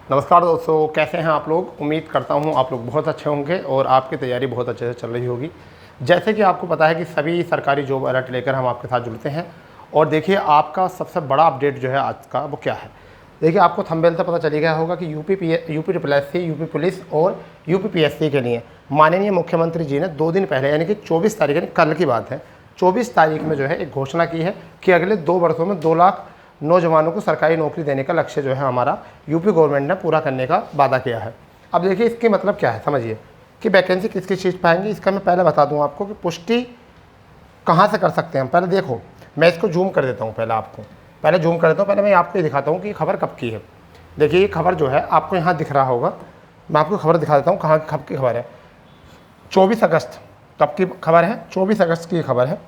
नमस्कार दोस्तों, कैसे हैं आप लोग। उम्मीद करता हूं आप लोग बहुत अच्छे होंगे और आपकी तैयारी बहुत अच्छे से चल रही होगी। जैसे कि आपको पता है कि सभी सरकारी जॉब अलर्ट लेकर हम आपके साथ जुड़ते हैं। और देखिए, आपका सबसे बड़ा अपडेट जो है आज का वो क्या है। देखिए, आपको थंबनेल से पता चली गया होगा कि UP triple SC, UP police और यूपी पीएससी के लिए माननीय मुख्यमंत्री जी ने 2 दिन पहले यानी कि 24 तारीख, यानी कल की बात है, 24 तारीख में जो है एक घोषणा की है कि अगले 2 वर्षों में 2 लाख नौजवानों को सरकारी नौकरी देने का लक्ष्य जो है हमारा यूपी गवर्नमेंट ने पूरा करने का वादा किया है। अब देखिए, इसके मतलब क्या है, समझिए कि वैकेंसी किस किस चीज़ पाएंगे। इसका मैं पहले बता दूं आपको कि पुष्टि कहाँ से कर सकते हैं हम। पहले देखो, मैं इसको जूम कर देता हूँ, पहले जूम कर देता हूँ। पहले मैं आपको ये दिखाता हूँ कि खबर कब की है। देखिए, ये खबर जो है आपको यहाँ दिख रहा होगा। मैं आपको खबर दिखा देता हूँ कहाँ कब की खबर है। 24 अगस्त कब की खबर है, 24 अगस्त की खबर है।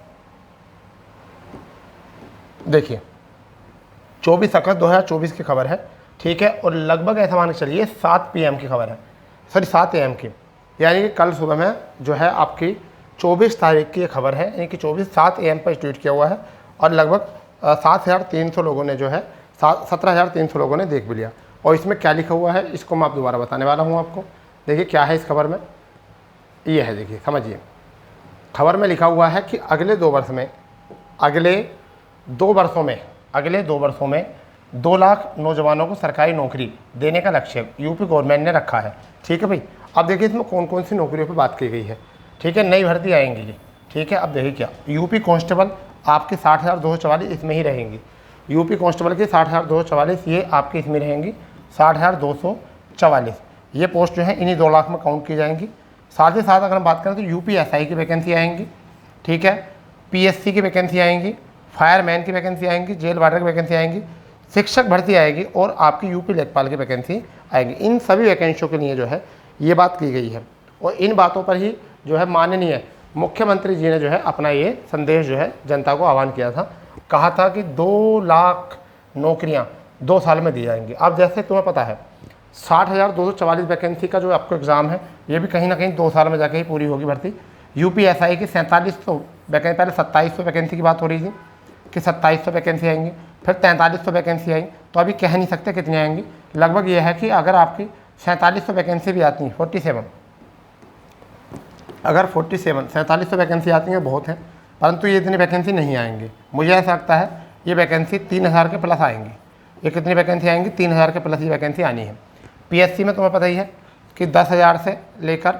देखिए, 24 अगस्त 2024 की खबर है, ठीक है। और लगभग ऐसा मान के चलिए 7 PM की खबर है, सॉरी 7 AM की, यानी कि कल सुबह में जो है आपकी 24 तारीख की खबर है, यानी कि 7 AM पर ट्वीट किया हुआ है। और लगभग 7,300 लोगों ने जो है 17,300 लोगों ने देख भी लिया। और इसमें क्या लिखा हुआ है इसको मैं आप दोबारा बताने वाला हूँ आपको। देखिए क्या है इस खबर में, ये है, देखिए समझिए। खबर में लिखा हुआ है कि अगले 2 वर्षों में 2 लाख नौजवानों को सरकारी नौकरी देने का लक्ष्य यूपी गवर्नमेंट ने रखा है, ठीक है भाई। अब देखिए इसमें कौन कौन सी नौकरियों पर बात की गई है, ठीक है। नई भर्ती आएंगी जी, ठीक है। अब देखिए क्या, यूपी कांस्टेबल आपके 60,244 इसमें ही रहेंगी। यूपी कांस्टेबल की 60,244 ये आपकी इसमें रहेंगी, 60,244 ये पोस्ट जो है इन्हीं 2 लाख में काउंट की जाएंगी। साथ ही साथ अगर हम बात करें तो यूपी एसआई की वैकेंसी आएंगी, ठीक है। पीएससी की वैकेंसी आएंगी, फायरमैन की वैकेंसी आएंगी, जेल वार्डर की वैकेंसी आएंगी, शिक्षक भर्ती आएगी और आपकी यूपी लेखपाल की वैकेंसी आएगी। इन सभी वैकेंसियों के लिए जो है ये बात की गई है। और इन बातों पर ही जो है माननीय मुख्यमंत्री जी ने जो है अपना ये संदेश जो है जनता को आह्वान किया था। कहा था कि 2 लाख नौकरियां 2 साल में दी जाएंगी। अब जैसे तुम्हें पता है 60,244 वैकेंसी का जो आपको एग्ज़ाम है ये भी कहीं ना कहीं 2 साल में जाके ही पूरी होगी भर्ती। यूपी एसआई की 4700 वैकेंसी, पहले 2700 वैकेंसी की बात हो रही थी कि 2700 वैकेंसी आएंगी, फिर 4300 वैकेंसी आई। तो अभी कह नहीं सकते कितनी आएंगी। लगभग ये है कि अगर आपकी 4700 वैकेंसी भी आती हैं, 47, अगर 4700 वैकेंसी आती हैं बहुत है, परंतु ये इतनी वैकेंसी नहीं आएंगी। मुझे ऐसा लगता है ये वैकेंसी 3000 के प्लस आएंगी। ये कितनी वैकेंसी आएंगी, 3000 के प्लस ये वैकेंसी आनी है। पीएससी में तुम्हें पता ही है कि 10,000 से लेकर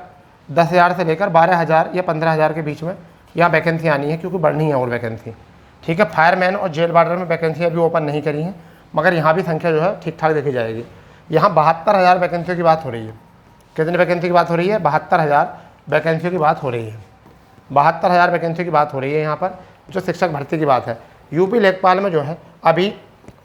12,000 या 15,000 के बीच में यहाँ वैकेंसी आनी है, क्योंकि बढ़नी है और वैकेंसी, ठीक है। फायरमैन और जेल वार्डर में वैकेंसी अभी ओपन नहीं करी है, मगर यहाँ भी संख्या जो है ठीक ठाक देखी जाएगी। यहाँ 72,000 वैकेंसियों की बात हो रही है। कितनी वैकेंसी की बात हो रही है, 72,000 वैकेंसियों की बात हो रही है। 72,000 वैकेंसी की बात हो रही है यहाँ पर, जो शिक्षक भर्ती की बात है। यूपी लेखपाल में जो है अभी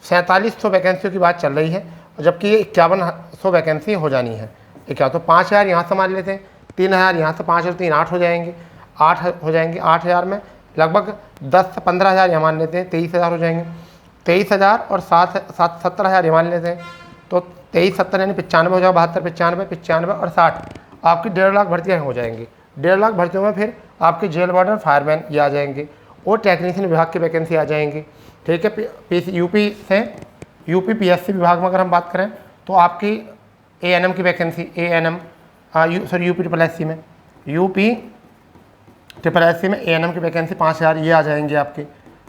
4700 वैकेंसियों की बात चल रही है, जबकि ये 5100 वैकेंसी हो जानी है। क्या तो 5,000 यहाँ से मान लेते हैं, 3,000 यहाँ से, 5 और 3 8 हो जाएंगे, 8 हो जाएंगे। 8,000 में लगभग 10 से 15,000 यहाँ मान लेते हैं, 23,000 हो जाएंगे। 23,000 और 17,000 यहाँ मान लेते हैं, तो 23 70 यानी 95 हो जाएगा। 72 95 और 60 आपकी 1.5 लाख भर्तियाँ हो जाएंगी। 1.5 लाख भर्तियों में फिर आपके जेल वार्डर, फायरमैन ये आ जाएंगे और टेक्नीशियन विभाग की वैकेंसी आ जाएंगी, ठीक है। यूपी पीएससी विभाग में अगर हम बात करें तो आपकी एएनएम की वैकेंसी, यूपी ट्रिपल एससी में एएनएम की वैकेंसी 5,000 ये आ जाएंगी आपकी,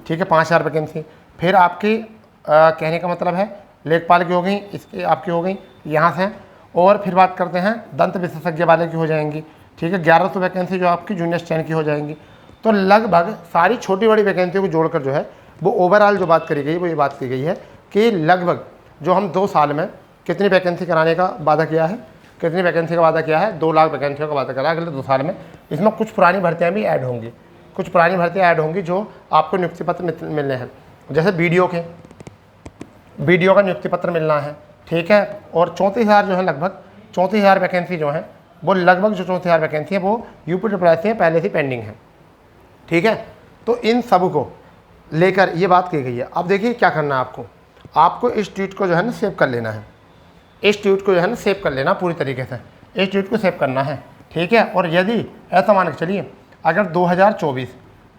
ठीक है। 5,000 वैकेंसी। फिर आपकी कहने का मतलब है लेखपाल की हो गई, इसकी आपकी हो गई यहाँ से। और फिर बात करते हैं दंत विशेषज्ञ वाले की हो जाएंगी, ठीक है। 1100 वैकेंसी जो आपकी जूनियर स्टैंड की हो जाएंगी। तो लगभग सारी छोटी बड़ी वैकेंसियों को जोड़कर जो है वो ओवरऑल जो बात करी गई वो ये बात की गई है कि लगभग जो हम 2 साल में कितनी वैकेंसी कराने का वादा किया है, 2 लाख वैकेंसियों का वादा करा अगले 2 साल में। इसमें कुछ पुरानी भर्तियाँ भी ऐड होंगी, जो आपको नियुक्ति पत्र मिलने हैं। जैसे बीडीओ का नियुक्ति पत्र मिलना है, ठीक है। और 34,000 जो है, लगभग 34,000 वैकेंसी जो है वो लगभग जो 34,000 वैकेंसी है वो यूपी ट्रिपल एससी में पहले से पेंडिंग है, ठीक है। तो इन सब को लेकर ये बात की गई है। अब देखिए क्या करना है आपको इस ट्वीट को जो है ना सेव कर लेना है। पूरी तरीके से इस ट्वीट को सेव करना है, ठीक है। और यदि ऐसा मान के चलिए अगर 2024,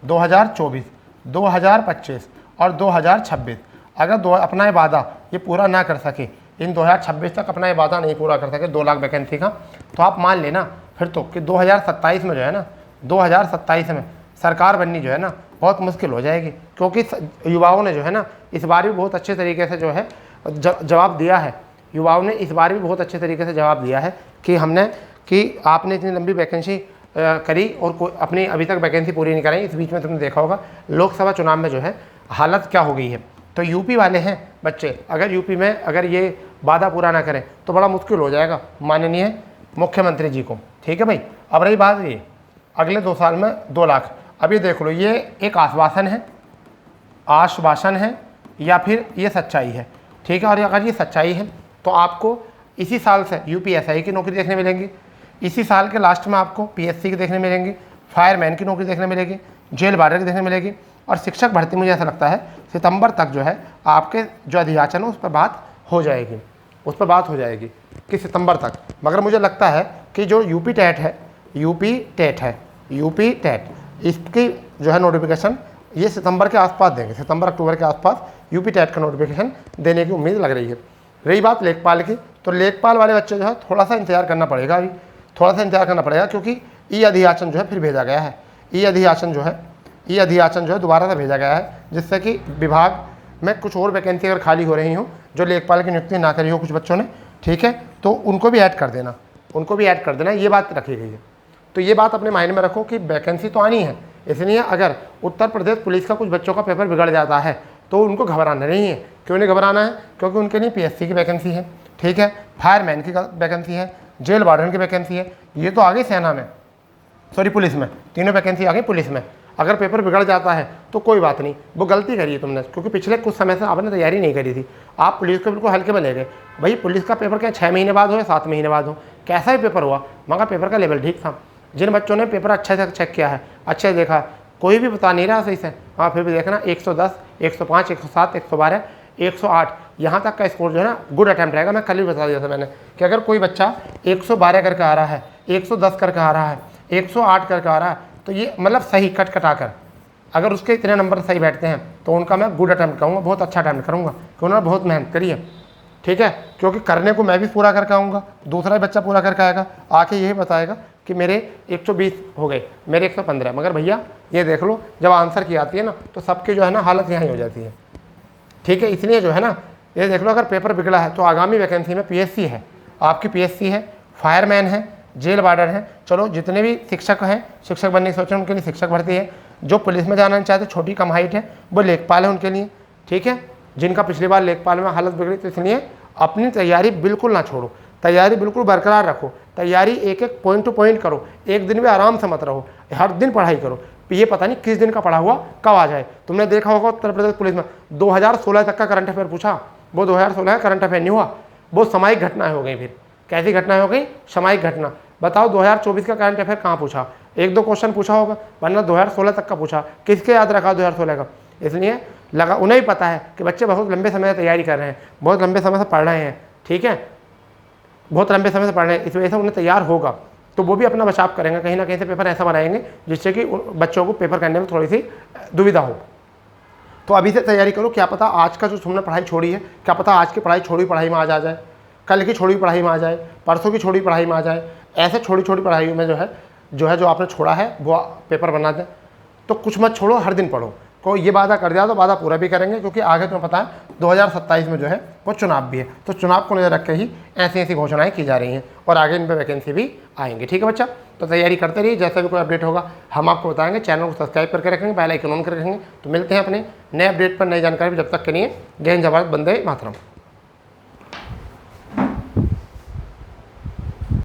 2025 और 2026 अगर अपना ये वादा ये पूरा ना कर सके इन 2026 तक अपना ये वादा नहीं पूरा कर सके 2 लाख वैकेंसी का, तो आप मान लेना फिर तो कि 2027 में जो है ना, 2027 में सरकार बननी जो है ना बहुत मुश्किल हो जाएगी, क्योंकि युवाओं ने जो है ना इस बार भी बहुत अच्छे तरीके से जो है जवाब दिया है। युवाओं ने इस बार भी बहुत अच्छे तरीके से जवाब दिया है कि आपने इतनी लंबी वैकेंसी करी और अपनी अभी तक वैकेंसी पूरी नहीं कराई। इस बीच में तुमने देखा होगा लोकसभा चुनाव में जो है हालत क्या हो गई है। तो यूपी वाले हैं बच्चे, अगर यूपी में अगर ये वादा पूरा ना करें तो बड़ा मुश्किल हो जाएगा माननीय मुख्यमंत्री जी को। ठीक है भाई। अब रही बात ये अगले 2 साल में 2 लाख, अब ये देख लो, ये एक आश्वासन है या फिर ये सच्चाई है। ठीक है। और अगर ये सच्चाई है तो आपको इसी साल से यूपीएसआई की नौकरी देखने मिलेंगी, इसी साल के लास्ट में आपको पीएससी की देखने मिलेंगी, फायरमैन की नौकरी देखने मिलेगी, जेल वार्डन की देखने मिलेगी, और शिक्षक भर्ती मुझे ऐसा लगता है सितंबर तक जो है आपके जो अधियाचन है उस पर बात हो जाएगी, कि सितंबर तक। मगर मुझे लगता है कि जो यूपी टेट इसकी जो है नोटिफिकेशन ये सितंबर के आसपास देंगे, सितंबर अक्टूबर के आसपास यूपी टेट का नोटिफिकेशन देने की उम्मीद लग रही है। रही बात लेखपाल की, तो लेखपाल वाले बच्चे जो है थोड़ा सा इंतजार करना पड़ेगा, अभी थोड़ा सा इंतजार करना पड़ेगा, क्योंकि ई अधियाचन जो है फिर भेजा गया है। ई अधियाचन जो है दोबारा से भेजा गया है, जिससे कि विभाग में कुछ और वैकेंसी अगर खाली हो रही हो जो लेखपाल की नियुक्ति ना करी हो कुछ बच्चों ने, ठीक है, तो उनको भी ऐड कर देना, ये बात रखी गई है। तो ये बात अपने माइंड में रखो कि वैकेंसी तो आनी है, इसलिए अगर उत्तर प्रदेश पुलिस का कुछ बच्चों का पेपर बिगड़ जाता है तो उनको घबराना नहीं है। क्यों नहीं घबराना है? क्योंकि उनके लिए पीएससी की वैकेंसी है, ठीक है, फायरमैन की वैकेंसी है, जेल वार्डन की वैकेंसी है, ये तो आ गई सेना में, सॉरी पुलिस में, तीनों वैकेंसी आ गई पुलिस में। अगर पेपर बिगड़ जाता है तो कोई बात नहीं, वो गलती करी है तुमने, क्योंकि पिछले कुछ समय से आपने तैयारी नहीं करी थी, आप पुलिस को बिल्कुल हल्के में ले गए। भाई पुलिस का पेपर क्या 6 महीने बाद हो या 7 महीने बाद हो, कैसा ही पेपर हुआ, मगर पेपर का लेवल ठीक था। जिन बच्चों ने पेपर अच्छे से चेक किया है, अच्छे देखा, कोई भी बता नहीं रहा सही से, हाँ फिर भी देखना 110, 105, 107, 112, 108 यहाँ तक का स्कोर जो है ना गुड अटैम्प्ट रहेगा। मैं कल ही बता दिया था मैंने कि अगर कोई बच्चा 112 करके आ रहा है, 110 करके आ रहा है, 108 करके आ रहा है, तो ये मतलब सही कटा कर अगर उसके इतने नंबर सही बैठते हैं तो उनका मैं गुड अटैम्प्ट कहूँगा, बहुत अच्छा अटैम्प्ट करूँगा, कि उन्होंने बहुत मेहनत करी है। ठीक है, क्योंकि करने को मैं भी पूरा करके आऊँगा, दूसरा ही बच्चा पूरा करके आएगा, आके यही बताएगा कि मेरे 120 हो गए, मेरे 115। मगर भैया ये देख लो जब आंसर की आती है ना तो सबकी जो है ना हालत यहाँ ही हो जाती है। ठीक है, इसलिए जो है ना ये देख लो, अगर पेपर बिगड़ा है तो आगामी वैकेंसी में पीएससी है, आपकी पीएससी है, फायरमैन है, जेल वार्डन है, चलो जितने भी शिक्षक हैं, शिक्षक बनने की सोच रहे हैं उनके लिए शिक्षक भर्ती है, जो पुलिस में जाना चाहते छोटी कम हाइट है वो लेखपाल है उनके लिए। ठीक है, जिनका पिछली बार लेखपाल में हालत बिगड़ी, तो इसलिए अपनी तैयारी बिल्कुल ना छोड़ो, तैयारी बिल्कुल बरकरार रखो, तैयारी एक एक पॉइंट टू पॉइंट करो, एक दिन भी आराम से मत रहो, हर दिन पढ़ाई करो। ये पता नहीं किस दिन का पढ़ा हुआ कब आ जाए। तुमने देखा होगा उत्तर प्रदेश पुलिस में 2016 तक का करंट अफेयर पूछा, वो 2016 का करंट अफेयर नहीं हुआ, वो सामयिक घटनाएं हो गई। फिर कैसी घटनाएं हो गई? सामयिक घटना। बताओ 2024 का करंट अफेयर कहाँ पूछा? 1-2 क्वेश्चन पूछा होगा, वरना 2016 तक का पूछा, किसके याद रखा 2016 का? इसलिए लगा उन्हें ही पता है कि बच्चे बहुत लंबे समय से तैयारी कर रहे हैं, बहुत लंबे समय से पढ़ रहे हैं, ठीक है, बहुत लंबे समय से पढ़ रहे हैं, इस वजह से उन्हें तैयार होगा, तो वो भी अपना बचाव करेंगे, कहीं ना कहीं से पेपर ऐसा बनाएंगे जिससे कि बच्चों को पेपर करने में थोड़ी सी दुविधा हो। तो अभी से तैयारी करो, क्या पता आज का जो तुमने पढ़ाई छोड़ी है, क्या पता आज की पढ़ाई छोड़ी पढ़ाई में आ जाए, कल की छोड़ी पढ़ाई में आ जाए, परसों की छोड़ी पढ़ाई में आ जाए, ऐसे छोटी छोटी पढ़ाई में जो आपने छोड़ा है वो पेपर बना दें। तो कुछ मत छोड़ो, हर दिन पढ़ो। कोई ये वादा कर दिया तो वादा पूरा भी करेंगे, क्योंकि आगे तुम्हें पता है 2027 में जो है वो चुनाव भी है, तो चुनाव को नजर रख के ही ऐसी ऐसी घोषणाएं की जा रही हैं और आगे इन पर वैकेंसी भी आएंगी। ठीक है बच्चा, तो तैयारी करते रहिए, जैसा भी कोई अपडेट होगा हम आपको बताएंगे। चैनल को सब्सक्राइब करके रखेंगे, बेल आइकन ऑन करके रखेंगे। तो मिलते हैं अपने नए अपडेट पर, नई जानकारी जब तक के लिए। जय हिंद, जय भारत, वंदे मातरम।